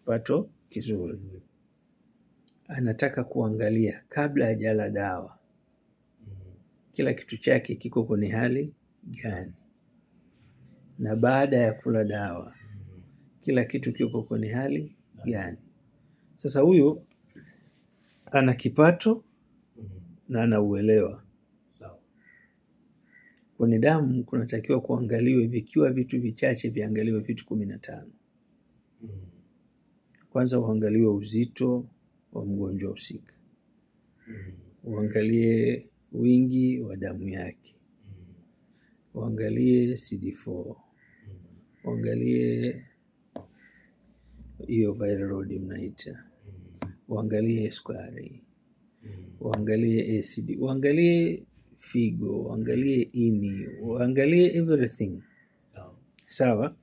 kipato kizuri. Anataka kuangalia kabla hajala dawa kila kitu chake kiko kwenye hali gani, na baada ya kula dawa kila kitu kiko kwenye hali gani. Sasa huyu ana kipato na anauelewa. Kwenye damu kunatakiwa kuangaliwe vikiwa vitu vichache viangaliwe vitu 15. Kwanza uangaliwe uzito wa mgonjwa husika. Uangalie wingi wa damu yake. Uangalie CD4. Uangalie hiyo viral load mnaita. Uangalie sukari. Uangalie acid. Uangalie figo. Uangalie ini. Uangalie everything. Sawa?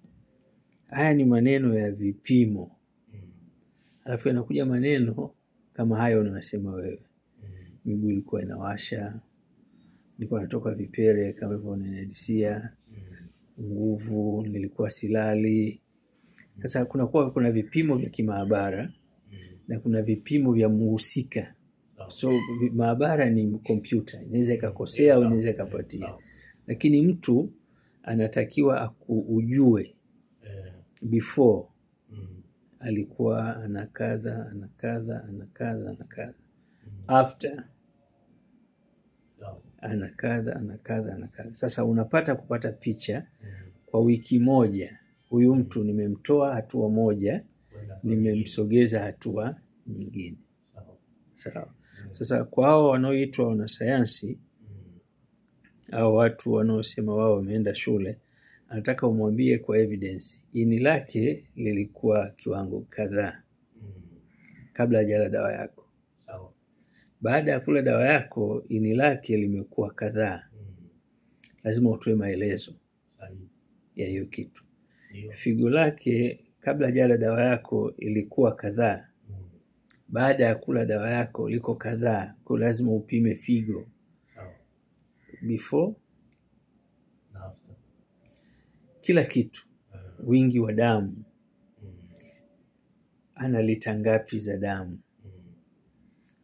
Haya ni maneno ya vipimo. Alafu yanakuja maneno kama hayo unasema wewe. Miguu ilikuwa inawasha, nilikuwa natoka vipele kama hivyo unanihadisia, nguvu, nilikuwa silali. Sasa kuna vipimo vya kimaabara na kuna vipimo vya muhusika. So maabara ni kompyuta, inaweza ikakosea au inaweza ikapatia. Lakini mtu anatakiwa ujue before alikuwa anakadha. After anakadha. Sasa unapata kupata picha kwa wiki moja. Huyu mtu nimemtoa hatua moja, nimemsogeza hatua nyingine. Sawa. Sasa kwa hao wanaoitwa wanasayansi au watu wanaosema wao wameenda shule, anataka umwambie kwa evidence ini lake lilikuwa kiwango kadhaa kabla hajala dawa yako. Baada ya kula dawa yako ini lake limekuwa kadhaa. Lazima utoe maelezo ya hiyo kitu. Figo lake kabla hajala dawa yako ilikuwa kadhaa. Baada ya kula dawa yako liko kadhaa. Kwa lazima upime figo before na after. Kila kitu. Wingi wa damu. Ana lita ngapi za damu.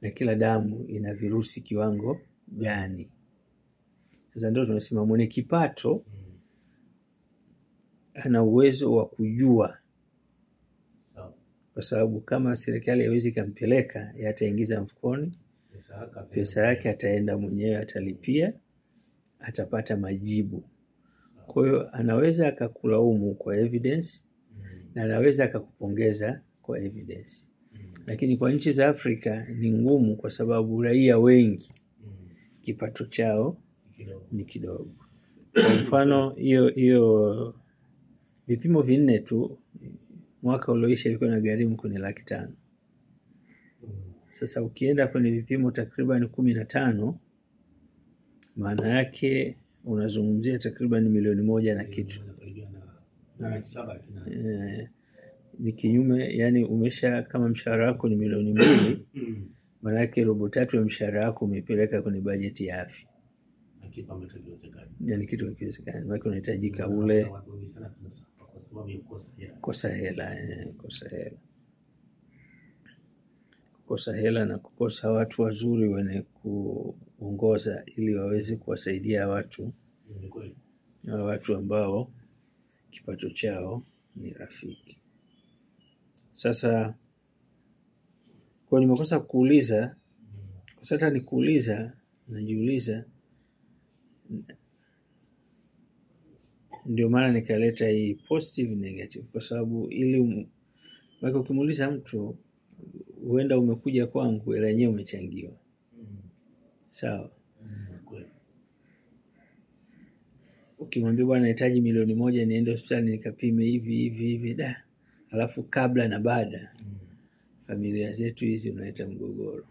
Na kila damu ina virusi kiwango gani. Sasa ndio tunasema mwenye kipato ana uwezo wa kujua. Kwa sababu kama serikali haiwezi kumpeleka, ataingiza mfukoni, pesa yake ataenda mwenyewe atalipia, atapata majibu. Kwa hiyo anaweza akakulaumu kwa evidence na anaweza akakupongeza kwa evidence. Lakini kwa nchi za Afrika ni ngumu kwa sababu raia wengi kipato chao ni kidogo. Kwa mfano hiyo vipimo 4 tu mwaka ulioisha ilikuwa inagharimu kwenye 500,000. Sasa ukienda kwenye vipimo takriban 15, maana yake unazungumzia takriban milioni 1 na kitu. Ni kinyume, yani umesha kama mshahara wako ni milioni 2, maana yake 3/4 ya mshahara wako umepeleka kwenye bajeti ya afya. Yani kitu hakiwezekani. Maana unahitajika ule kosa hela na kukosa watu wazuri wenye kuongoza ili waweze kuwasaidia watu ambao kipato chao ni rafiki. Sasa kwa nimekosa kuuliza, kwa sasa nikuuliza, najiuliza, ndio maana nikaleta hii positive negative, kwa sababu ili ukimuuliza mtu huenda umekuja kwangu ila yenyewe umechangiwa. Sawa. Ukimwambia bwana nahitaji milioni 1 niende hospitali nikapime hivi da. Alafu kabla na baada familia zetu hizi unaleta mgogoro.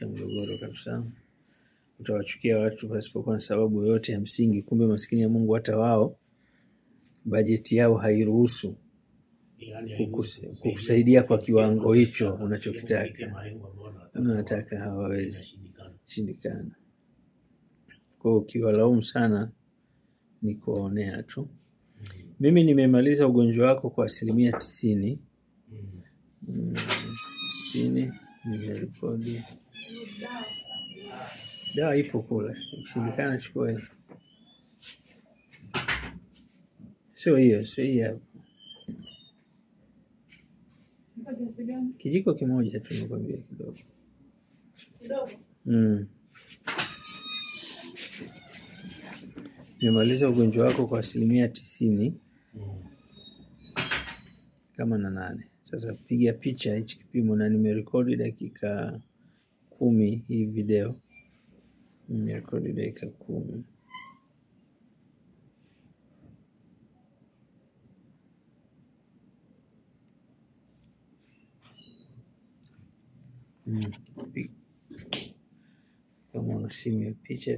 Mgogoro kabisa. Utawachukia watu pasipokuwa na sababu yoyote ya msingi. Kumbe maskini ya Mungu hata wao bajeti yao hairuhusu kukusaidia kwa kiwango hicho unachokitaka. Unataka hawawezi. Shindikana. Kwa ukiwalaumu sana ni kuonea tu. Mimi nimemaliza ugonjwa wako kwa 90%. 90 nimerekodi. Dawa ipo kule, ikishindikana chukua hii. Sio hiyo hapo. Kijiko kimoja tu nikwambia kidogo. Nimemaliza ugonjwa wako kwa 90% kama na 8. Sasa piga picha hichi kipimo, na nimerekodi dakika 10 hii video. Nimerekodi dakika 10. Kama una simu ya picha